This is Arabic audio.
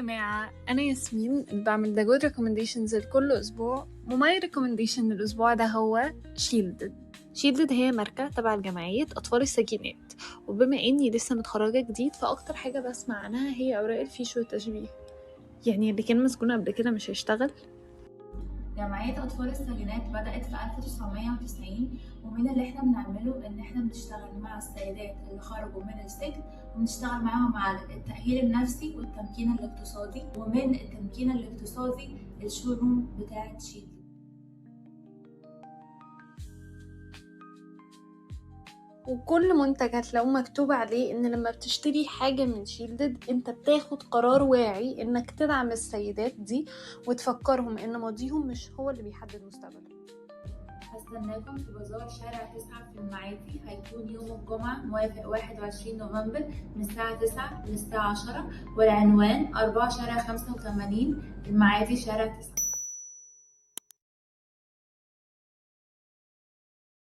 جماعة، أنا ياسمين بعمل The Good Recommendations لكل أسبوع، وماي recommendation للأسبوع ده هو شيلدد هي ماركة تبع الجمعية أطفال السجينات. وبما إني لسه متخرجة جديد فأكتر حاجة بسمع عنها هي أوراق الفيش والتشبيه. يعني اللي كان مسجون قبل كده مش هيشتغل. جمعية أطفال السجينات بدأت في 1990، ومن اللي احنا بنعمله إن احنا بنشتغل مع السيدات اللي خرجوا من السجن، وبنشتغل معاهم على التأهيل النفسي والتمكين الاقتصادي، ومن التمكين الاقتصادي الشؤون بتاعة شيل. وكل منتج هتلاقوه مكتوب عليه ان لما بتشتري حاجة من شيلدد انت بتاخد قرار واعي انك تدعم السيدات دي وتفكرهم ان ماضيهم مش هو اللي بيحدد مستقبلهم. هستناكم في بازار شارع 9 في المعادي، هيكون يوم الجمعة موافق 21 نوفمبر من الساعة 9 للساعة 10، والعنوان 4 شارع 85 المعادي شارع 9.